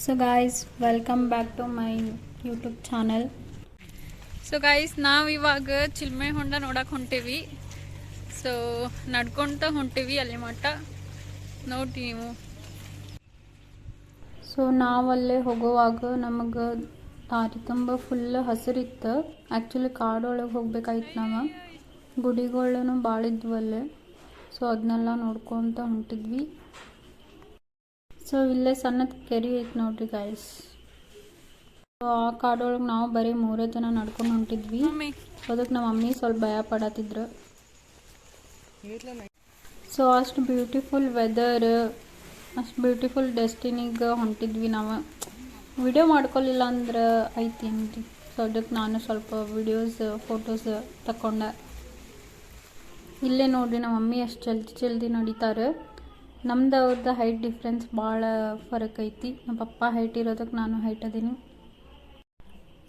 So guys, welcome back to my YouTube channel. So guys ನಾವು ಇವಾಗ ಚಿಲ್ಮೆ ಹೊಂಡ ನೋಡಕ್ಕೆ ಹೊಂಟೇವಿ. ಸೊ ನಡ್ಕೊತ ಹೊಂಟೇವಿ ಅಲ್ಲಿ ಮಟ್ಟ ನೋಡಿ ನೀವು. ಸೊ ನಾವಲ್ಲೇ ಹೋಗುವಾಗ ನಮಗೆ ದಾರಿ ತುಂಬ ಫುಲ್ ಹಸಿರಿತ್ತು. ಆ್ಯಕ್ಚುಲಿ ಕಾಡೊಳಗೆ ಹೋಗ್ಬೇಕಾಯ್ತು ನಾವು. ಗುಡಿಗಳನ್ನು ಭಾಳ ಇದ್ವು ಅಲ್ಲೇ. ಸೊ ಅದನ್ನೆಲ್ಲ ನೋಡ್ಕೊತ ಹೊಂಟಿದ್ವಿ. ಸೊ ಇಲ್ಲೇ ಸಣ್ಣದ ಕೆರೆ ಐತೆ ನೋಡ್ರಿ ಗೈಸ್. ಆ ಕಾಡೊಳಗೆ ನಾವು ಬರೀ 3 ಜನ ನಡ್ಕೊಂಡು ಹೊಂಟಿದ್ವಿ. ಅದಕ್ಕೆ ನಮ್ಮ ಮಮ್ಮಿ ಸ್ವಲ್ಪ ಭಯ ಪಡತ್ತಿದ್ರು. ಸೊ ಅಷ್ಟು ಬ್ಯೂಟಿಫುಲ್ ವೆದರ್, ಅಷ್ಟು ಬ್ಯೂಟಿಫುಲ್ ಡೆಸ್ಟಿನಿಗೆ ಹೊಂಟಿದ್ವಿ ನಾವು. ವಿಡಿಯೋ ಮಾಡ್ಕೊಲಿಲ್ಲ ಅಂದ್ರೆ ಐತಿ ಅಂತಿ. ಸೊ ಅದಕ್ಕೆ ನಾನು ಸ್ವಲ್ಪ ವಿಡಿಯೋಸ್ ಫೋಟೋಸ್ ತಗೊಂಡೆ. ಇಲ್ಲೇ ನೋಡ್ರಿ ನಮ್ಮ ಮಮ್ಮಿ ಅಷ್ಟು ಜಲ್ದಿ ನಡೀತಾರೆ. ನಮ್ದು ಅವ್ರದ್ದು ಹೈಟ್ ಡಿಫ್ರೆನ್ಸ್ ಭಾಳ ಫರಕ್ ಐತಿ. ನಮ್ಮ ಪಪ್ಪ ಹೈಟ್ ಇರೋದಕ್ಕೆ ನಾನು ಹೈಟ್ ಅದೀನಿ.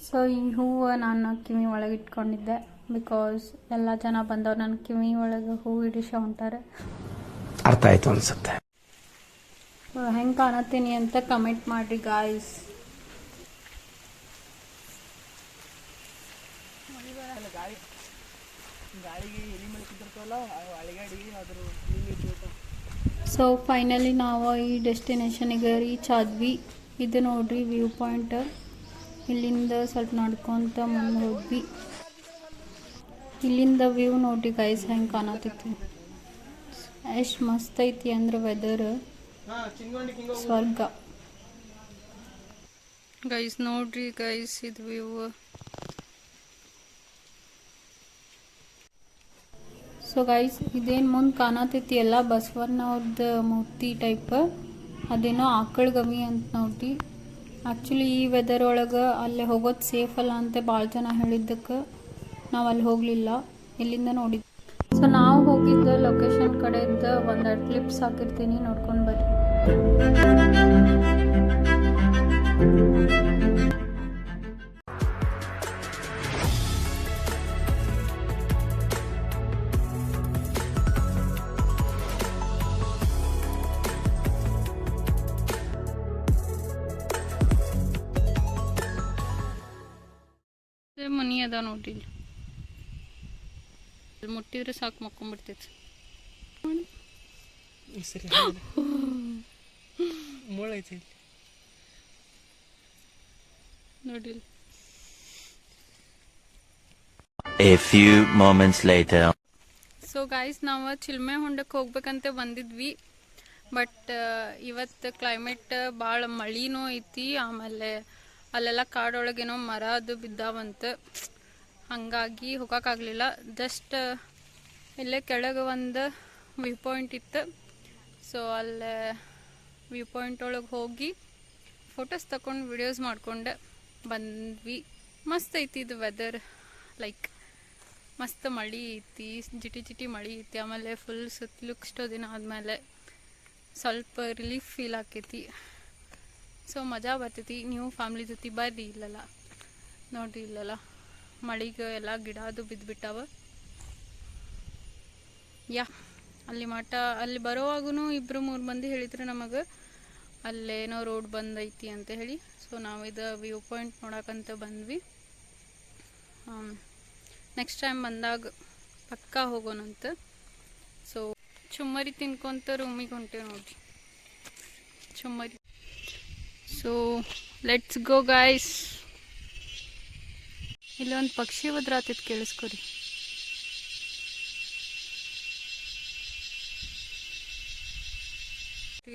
ಸೊ ಈ ಹೂವು ನಾನು ಕಿವಿ ಒಳಗೆ ಇಟ್ಕೊಂಡಿದ್ದೆ. ಬಿಕಾಸ್ ಎಲ್ಲ ಜನ ಬಂದವ್ರು ನನ್ನ ಕಿವಿ ಒಳಗೆ ಹೂವು ಇಡಿಸ ಹೊಂಟಾರೆ. ಅರ್ಥ ಆಯ್ತು ಅನ್ಸುತ್ತೆ. ಹೆಂಗೆ ಕಾಣತ್ತೀನಿ ಅಂತ ಕಮೆಂಟ್ ಮಾಡಿರಿ ಗಾಯ್ಸ್. ಸೊ ಫೈನಲಿ ನಾವು ಈ ಡೆಸ್ಟಿನೇಷನಿಗೆ ರೀಚ್ ಆದ್ವಿ. ಇದು ನೋಡ್ರಿ ವ್ಯೂ ಪಾಯಿಂಟ್. ಇಲ್ಲಿಂದ ಸ್ವಲ್ಪ ನಡ್ಕೊತ ಮುಂದೆ ಹೋದ್ವಿ. ಇಲ್ಲಿಂದ ವ್ಯೂ ನೋಡ್ರಿ ಗೈಸ್ ಹೆಂಗೆ ಕಾಣತೈತಿ. ಎಷ್ಟು ಮಸ್ತ್ ಐತಿ ಅಂದ್ರೆ ವೆದರ್ ಸ್ವರ್ಗ. ಗೈಸ್ ನೋಡ್ರಿ ಗೈಸ್ ಇದು ವ್ಯೂ. ಸೊ ಗೈಸ್ ಇದೇನು ಮುಂದೆ ಕಾಣತೈತಿ ಎಲ್ಲ ಬಸವಣ್ಣವ್ರದ್ದು ಮೂರ್ತಿ ಟೈಪ್. ಅದೇನೋ ಆಕಳ ಗವಿ ಅಂತ ನೋಡ್ರಿ. ಆ್ಯಕ್ಚುಲಿ ಈ ವೆದರ್ ಒಳಗೆ ಅಲ್ಲೇ ಹೋಗೋದು ಸೇಫ್ ಅಲ್ಲ ಅಂತ ಭಾಳ ಜನ ಹೇಳಿದ್ದಕ್ಕೆ ನಾವು ಅಲ್ಲಿ ಹೋಗಲಿಲ್ಲ. ಇಲ್ಲಿಂದ ನೋಡಿದ್ವಿ. ಸೊ ನಾವು ಹೋಗಿದ್ದ ಲೊಕೇಶನ್ ಕಡೆಯಿಂದ ಒಂದೆರಡು ಕ್ಲಿಪ್ಸ್ ಹಾಕಿರ್ತೀನಿ, ನೋಡ್ಕೊಂಡು ಬರ್ರಿ. ಮನಿ ಅದ ನೋಡ್ರಿ. ಇಲ್ಲಿ ಮುಟ್ಟಿದ್ರೆ ಸಾಕು ಮಕ್ಕೊಂಡ್ಬಿಡ್ತೈತಿ. ನೋಡ್ರಿ. A few moments later. So guys ನಾವು ಚಿಲ್ಮೆ ಹೊಂಡಕ್ಕೆ ಹೋಗ್ಬೇಕಂತ ಬಂದಿದ್ವಿ. ಬಟ್ ಇವತ್ತು ಕ್ಲೈಮೇಟ್ ಭಾಳ ಮಳಿನೂ ಐತಿ. ಆಮೇಲೆ ಅಲ್ಲೆಲ್ಲ ಕಾಡೊಳಗೇನೋ ಮರ ಅದು ಬಿದ್ದಾವಂತ. ಹಾಗಾಗಿ ಹೋಗೋಕ್ಕಾಗಲಿಲ್ಲ. ಜಸ್ಟ್ ಇಲ್ಲೇ ಕೆಳಗೆ ಒಂದು ವ್ಯೂ ಪಾಯಿಂಟ್ ಇತ್ತು. ಸೊ ಅಲ್ಲೇ ವ್ಯೂ ಪಾಯಿಂಟ್ ಒಳಗೆ ಹೋಗಿ ಫೋಟೋಸ್ ತಗೊಂಡು ವಿಡಿಯೋಸ್ ಮಾಡ್ಕೊಂಡು ಬಂದ್ವಿ. ಮಸ್ತ್ ಐತಿ ಇದು ವೆದರ್. ಲೈಕ್ ಮಸ್ತ್ ಮಳೆ ಐತಿ, ಜಿಟಿ ಜಿಟಿ ಮಳೆ ಐತಿ. ಆಮೇಲೆ ಫುಲ್ ಸುತ್ತಲೂ ಇಷ್ಟೋ ದಿನ ಆದಮೇಲೆ ಸ್ವಲ್ಪ ರಿಲೀಫ್ ಫೀಲ್ ಆಕೈತಿ. ಸೊ ಮಜಾ ಬರ್ತೈತಿ. ನೀವು ಫ್ಯಾಮ್ಲಿ ಜೊತೆ ಬರ್ರಿ. ಇಲ್ಲಲ್ಲ ನೋಡ್ರಿ, ಇಲ್ಲಲ್ಲ ಮಳೆಗೆ ಎಲ್ಲ ಗಿಡ ಅದು ಬಿದ್ದುಬಿಟ್ಟಾವ. ಅಲ್ಲಿ ಮಠ ಅಲ್ಲಿ ಬರೋವಾಗೂ 2-3 ಮಂದಿ ಹೇಳಿದ್ರು ನಮಗೆ ಅಲ್ಲೇನೋ ರೋಡ್ ಬಂದೈತಿ ಅಂತ ಹೇಳಿ. ಸೊ ನಾವು ಇದು ವ್ಯೂ ಪಾಯಿಂಟ್ ನೋಡಕ್ಕಂತ ಬಂದ್ವಿ. ನೆಕ್ಸ್ಟ್ ಟೈಮ್ ಬಂದಾಗ ಪಕ್ಕಾ ಹೋಗೋಣಂತ. ಸೊ ಚುಮ್ಮರಿ ತಿನ್ಕೊಂತ ರೂಮಿಗೆ ಹೊಂಟೇವೆ ನೋಡ್ರಿ. ಚುಮ್ಮರಿ. So let's go guys. ಇಲ್ಲೊಂದು ಪಕ್ಷಿ ಒದ್ರಾತಿತ್ತು, ಕೇಳಿಸ್ಕೊರಿ.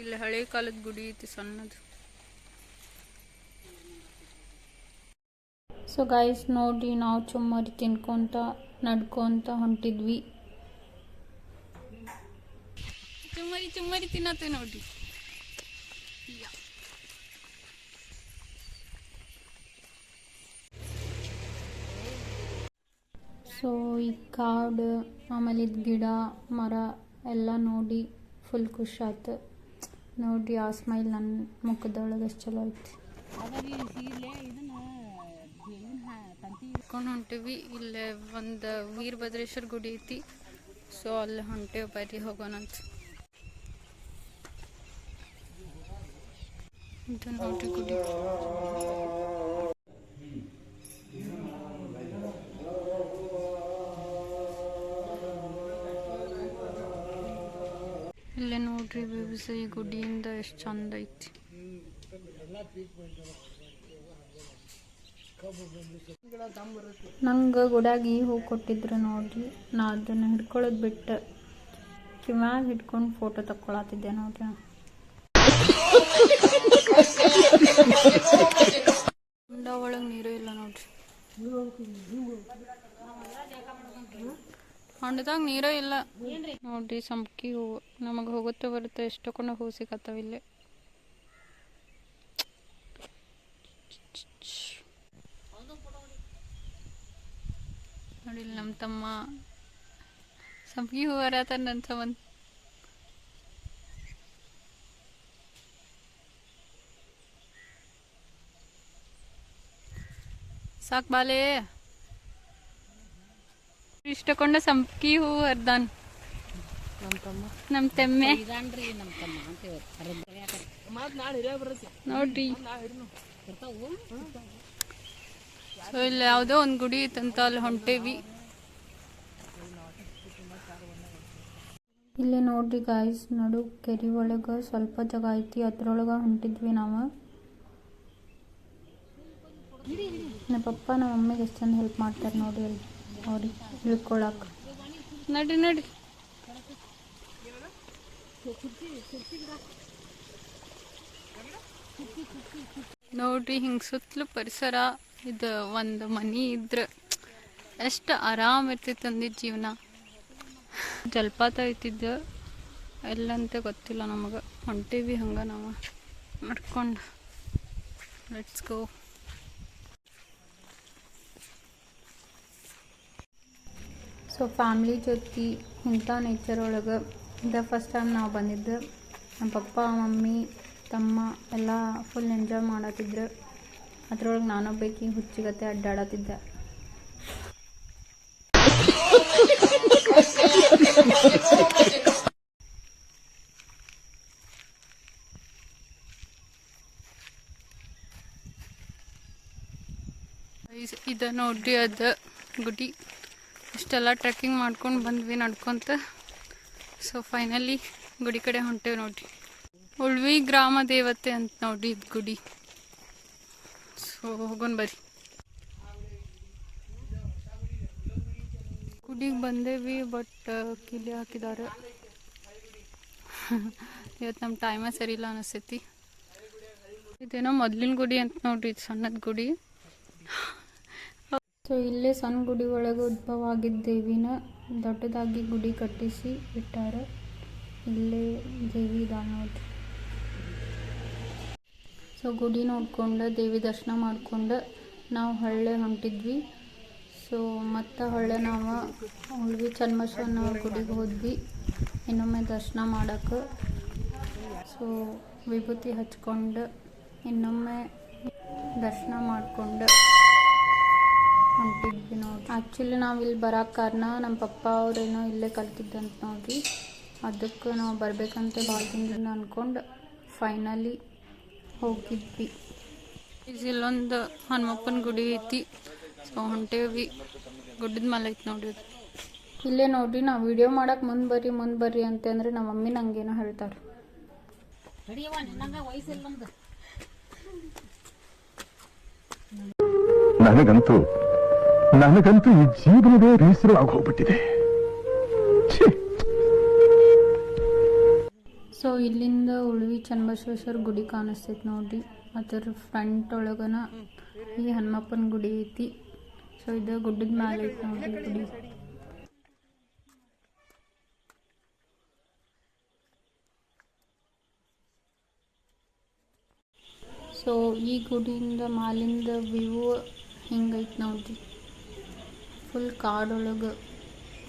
ಇಲ್ಲಿ ಹಳೆ ಕಾಲದ ಗುಡಿ ಐತಿ ಸಣ್ಣದು. ಸೊ ಗೈಸ್ ನೋಡ್ರಿ, ನಾವು ಚುಮ್ಮರಿ ತಿನ್ಕೊಂತ ನಡ್ಕೊಂತ ಹೊಂಟಿದ್ವಿ. ಚುಮ್ಮರಿ ಚುಮ್ಮರಿ ತಿನ್ನತ್ತೆ ನೋಡ್ರಿ. ಸೊ ಈ ಕಾಡು ಆಮೇಲೆ ಇದು ಗಿಡ ಮರ ಎಲ್ಲ ನೋಡಿ ಫುಲ್ ಖುಷಿ ಆಯ್ತು. ನೋಡ್ರಿ ಆ ಸ್ಮೈಲ್ ನನ್ನ ಮುಖದೊಳಗೆ ಎಷ್ಟು ಚಲೋ ಐತಿ. ಹೊಂಟಿವಿ. ಇಲ್ಲೇ ಒಂದು ವೀರಭದ್ರೇಶ್ವರ ಗುಡಿ ಐತಿ. ಸೊ ಅಲ್ಲಿ ಹೊಂಟೇವಿ, ಬರ್ರಿ ಹೋಗೋಣಂತ. ಇದು ನೋಡ್ರಿ ಗುಡಿ. ಇಲ್ಲೇ ನೋಡ್ರಿ ವ್ಯೂಸ್ ಈ ಗುಡಿಯಿಂದ ಎಷ್ಟು ಚಂದ ಐತಿ. ನಂಗೆ ಗುಡಾಗಿ ಹೂ ಕೊಟ್ಟಿದ್ರು ನೋಡ್ರಿ, ನಾ ಅದನ್ನು ಹಿಡ್ಕೊಳ್ಳೋದು ಬಿಟ್ಟು ಕಿವ್ಯಾಗ ಹಿಡ್ಕೊಂಡು ಫೋಟೋ ತಕ್ಕೊಳತ್ತಿದ್ದೆ ನೋಡ್ರಿ. ಹೊಂಡ ಒಳಗೆ ನೀರು ಇಲ್ಲ ನೋಡ್ರಿ, ಹೊಂಡದಾಗ ನೀರೇ ಇಲ್ಲ ನೋಡ್ರಿ. ಸಂಪಿಗೆ ಹೂವು ನಮಗೆ ಹೋಗುತ್ತೆ ಬರುತ್ತೆ ಎಷ್ಟೊಂದು ಹೂ ಸಿಗತ್ತಾವ ಇಲ್ಲೇ. ನೋಡಿ ನಮ್ಮ ತಮ್ಮ ಸಂಪಿಗೆ ಹೂ ಹರತಾನ ನನ್ನ ಸಂಬಂಧ. ಸಾಕು ಬಾಲೆ ಇಷ್ಟಕೊಂಡ ಸಂಪಿಗೆ ಹೂ ಹರ್ದಾನ್ ನಮ್ಮ ತೆಮ್ಮೆ ನೋಡ್ರಿ. ಸೊ ಇಲ್ಲಿ ಯಾವುದೋ ಒಂದು ಗುಡಿ ಇತ್ತಂತ ಅಲ್ಲಿ ಹೊಂಟೇವಿ. ಇಲ್ಲಿ ನೋಡ್ರಿ ಗಾಯ್ಸ್, ನಡು ಕೆರೆ ಒಳಗೆ ಸ್ವಲ್ಪ ಜಾಗ ಐತಿ, ಅದ್ರೊಳಗೆ ಹೊಂಟಿದ್ವಿ ನಾವು. ನಮ್ಮ ಪಪ್ಪ ನಮ್ಮ ಮಮ್ಮಿಗೆ ಎಷ್ಟು ಚಂದ ಹೆಲ್ಪ್ ಮಾಡ್ತಾರೆ ನೋಡಿ ಅಲ್ಲಿ ಅವ್ರಿಗೆ ಇಳ್ಕೊಳಕ್ಕೆ. ನಡಿ ನಡಿ ನೋಡ್ರಿ, ಹಿಂಗೆ ಸುತ್ತಲೂ ಪರಿಸರ ಇದು ಒಂದು ಮನೆ ಇದ್ರೆ ಎಷ್ಟು ಆರಾಮ ಇರ್ತಿತ್ತು ಅಂದಿದ್ದು ಜೀವನ. ಜಲಪಾತ ಐತಿದ್ದು ಎಲ್ಲಂತ ಗೊತ್ತಿಲ್ಲ ನಮಗೆ, ಹೊಂಟೀವಿ ಹಂಗೆ ನಾವು ನಡ್ಕೊಂಡು. Let's go. ಸೊ ಫ್ಯಾಮ್ಲಿ ಜೊತೆ ಇಂಥ ನೇಚರ್ ಒಳಗೆ ಇದೇ ಫಸ್ಟ್ ಟೈಮ್ ನಾವು ಬಂದಿದ್ದು. ನಮ್ಮ ಪಪ್ಪ ಮಮ್ಮಿ ತಮ್ಮ ಎಲ್ಲ ಫುಲ್ ಎಂಜಾಯ್ ಮಾಡತ್ತಿದ್ರು. ಅದ್ರೊಳಗೆ ನಾನೊಬ್ಬಾಕಿ ಹುಚ್ಚಿಗತ್ತೆ ಅಡ್ಡಾಡತ್ತಿದ್ದೆ. ಇದು ನೋಡ್ರಿ ಅದು ಗುಡಿ. ಇಷ್ಟೆಲ್ಲ ಟ್ರೆಕ್ಕಿಂಗ್ ಮಾಡ್ಕೊಂಡು ಬಂದ್ವಿ ನಡ್ಕೊತ. ಸೊ ಫೈನಲಿ ಗುಡಿ ಕಡೆ ಹೊಂಟೇವಿ ನೋಡ್ರಿ. ಉಳ್ವಿ ಗ್ರಾಮ ದೇವತೆ ಅಂತ ನೋಡ್ರಿ ಇದು ಗುಡಿ. ಸೊ ಹೋಗೋಣ ಬರ್ರಿ. ಗುಡಿಗೆ ಬಂದೇವಿ, ಬಟ್ ಕಿಲಿ ಹಾಕಿದ್ದಾರೆ. ಇವತ್ತು ನಮ್ಮ ಟೈಮ ಸರಿ ಇಲ್ಲ ಅನಿಸ್ತೈತಿ. ಇದೇನೋ ಮೊದಲಿನ ಗುಡಿ ಅಂತ ನೋಡ್ರಿ, ಇದು ಸಣ್ಣದ ಗುಡಿ. ಸೊ ಇಲ್ಲೇ ಸಣ್ಣ ಗುಡಿ ಒಳಗೆ ಉದ್ಭವ ಆಗಿದ್ದ ದೇವಿನ ದೊಡ್ಡದಾಗಿ ಗುಡಿ ಕಟ್ಟಿಸಿ ಇಟ್ಟಾರ. ಇಲ್ಲೇ ದೇವಿ ಇದಾಳ ನೋಡ್ರಿ. ಸೊ ಗುಡಿ ನೋಡ್ಕೊಂಡು ದೇವಿ ದರ್ಶನ ಮಾಡ್ಕೊಂಡು ನಾವು ಹೊಳ್ಳೆ ಹೊಂಟಿದ್ವಿ. ಸೊ ಮತ್ತು ಹೊಳ್ಳೆ ನಾವು ಉಳ್ವಿ ಚನ್ನಬಸವನ ಗುಡಿಗೆ ಹೋದ್ವಿ ಇನ್ನೊಮ್ಮೆ ದರ್ಶನ ಮಾಡೋಕ್ಕೆ. ಸೊ ವಿಭೂತಿ ಹಚ್ಕೊಂಡು ಇನ್ನೊಮ್ಮೆ ದರ್ಶನ ಮಾಡಿಕೊಂಡು ಹೊಂಟಿದ್ವಿ ನೋಡ್ರಿ. ಆ್ಯಕ್ಚುಲಿ ನಾವು ಇಲ್ಲಿ ಬರೋಕ್ಕೆ ಕಾರಣ ನಮ್ಮ ಪಪ್ಪ ಅವರೇನೋ ಇಲ್ಲೇ ಕಲ್ತಿದ್ದಂತ ನೋಡ್ರಿ. ಅದಕ್ಕೆ ನಾವು ಬರಬೇಕಂತ ಭಾಳ ದಿನದಿಂದ ಅಂದ್ಕೊಂಡು ಫೈನಲಿ ಹೋಗಿದ್ವಿ. ಇಲ್ಲೊಂದು ಹನುಮಪ್ಪನ ಗುಡಿ ಐತಿ. ಸೊ ಹೊಂಟೇವಿ, ಗುಡ್ಡದ ಮೇಲೆ ಐತಿ ನೋಡ್ರಿ. ಇಲ್ಲೇ ನೋಡ್ರಿ, ನಾವು ವಿಡಿಯೋ ಮಾಡಕ್ಕೆ ಮುಂದೆ ಬರ್ರಿ ಅಂತಂದ್ರೆ ನಮ್ಮ ಮಮ್ಮಿ ನಂಗೇನೋ ಹೇಳ್ತಾರೆ. ನನಗಂತೂ ಈ ಜೀವನವೇ ಬೇಸರವಾಗಿ ಹೋಗ್ಬಿಟ್ಟಿದೆ. ಸೊ ಇಲ್ಲಿಂದ ಉಳ್ವಿ ಚನ್ನಬಸವೇಶ್ವರ ಗುಡಿ ಕಾಣಿಸ್ತೈತಿ ನೋಡ್ರಿ. ಅದರ ಫ್ರಂಟ್ ಒಳಗನ ಈ ಹನುಮಪ್ಪನ ಗುಡಿ ಐತಿ. ಸೊ ಇದು ಗುಡ್ಡದ ಮ್ಯಾಲೆ ಐತಿ ನೋಡ್ರಿ ಗುಡಿ. ಸೊ ಈ ಗುಡಿಯಿಂದ ಮ್ಯಾಲಿಂದ ವ್ಯೂ ಹಿಂಗೈತಿ ನೋಡ್ರಿ. ಫುಲ್ ಕಾಡೊಳಗೆ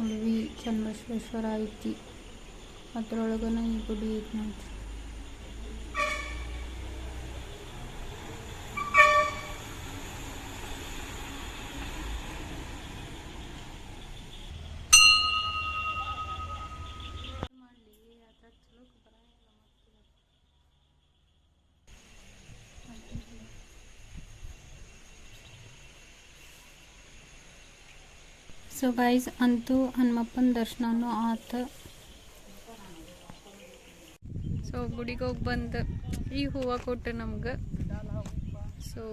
ಉಳ್ವಿ ಚನ್ನಬಸವೇಶ್ವರ ಐತಿ, ಅದ್ರೊಳಗನ ಈ ಗುಡಿ ಐತಿ ನೋಡ್ರಿ. ಸೊ ಗೈಸ್ ಅಂತೂ ಹನುಮಪ್ಪನ ದರ್ಶನನೂ ಆತ. ಸೊ ಗುಡಿಗೆ ಹೋಗಿ ಬಂದು ಈ ಹೂವು ಕೊಟ್ಟು ನಮ್ಗೆ. So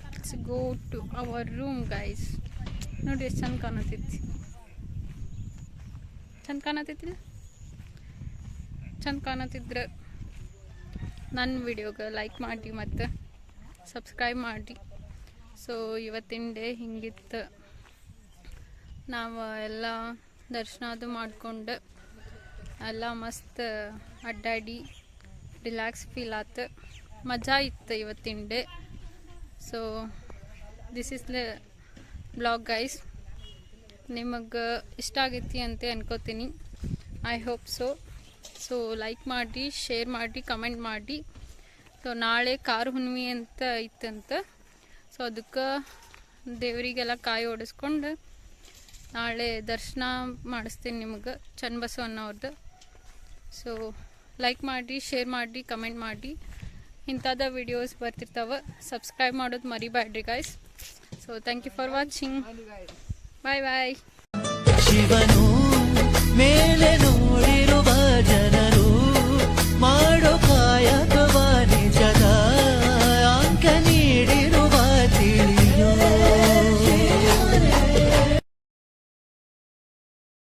let's go to our room guys. ನೋಡಿರಿ ಎಷ್ಟು ಚಂದ ಕಾಣತೈತಿ. ಚಂದ ಕಾಣತೈತಿಲ್ಲ? ಚಂದ ಕಾಣತಿದ್ರೆ ನನ್ನ ವಿಡಿಯೋಗೆ ಲೈಕ್ ಮಾಡಿ ಮತ್ತು ಸಬ್ಸ್ಕ್ರೈಬ್ ಮಾಡಿ. ಸೊ ಇವತ್ತಿನ ಡೇ ಹಿಂಗಿತ್ತು. ನಾವು ಎಲ್ಲ ದರ್ಶನ ಅದು ಮಾಡ್ಕೊಂಡು ಎಲ್ಲ ಮಸ್ತ್ ಅಡ್ಡಾಡಿ ರಿಲ್ಯಾಕ್ಸ್ ಫೀಲ್ ಆತು. ಮಜಾ ಇತ್ತು ಇವತ್ತಿನ day. So this is the blog guys. ನಿಮಗೆ ಇಷ್ಟ ಆಗೈತಿ ಅಂತ ಅನ್ಕೋತೀನಿ. ಐ ಹೋಪ್ ಸೊ ಲೈಕ್ ಮಾಡಿ, ಶೇರ್ ಮಾಡಿ, ಕಮೆಂಟ್ ಮಾಡಿ. ಸೊ ನಾಳೆ ಕಾರು ಹುಣ್ಣಿಮೆ ಅಂತ ಇತ್ತಂತ. ಸೊ ಅದಕ್ಕೆ ದೇವರಿಗೆಲ್ಲ ಕಾಯಿ ಓಡಿಸ್ಕೊಂಡು ನಾಳೆ ದರ್ಶನ ಮಾಡಿಸ್ತೀನಿ ನಿಮಗೆ ಚನ್ನಬಸವಣ್ಣವ್ರದ್ದು. ಸೊ ಲೈಕ್ ಮಾಡಿ, ಶೇರ್ ಮಾಡಿ, ಕಮೆಂಟ್ ಮಾಡಿ. ಇಂಥದ್ದು ವಿಡಿಯೋಸ್ ಬರ್ತಿರ್ತಾವೆ. ಸಬ್ಸ್ಕ್ರೈಬ್ ಮಾಡೋದು ಮರಿಬೇಡ್ರಿ guys. So thank you for watching. Bye bye. ಶಿವನು ಮೇಲೆ ನೋಡಿರುವ ಜನರು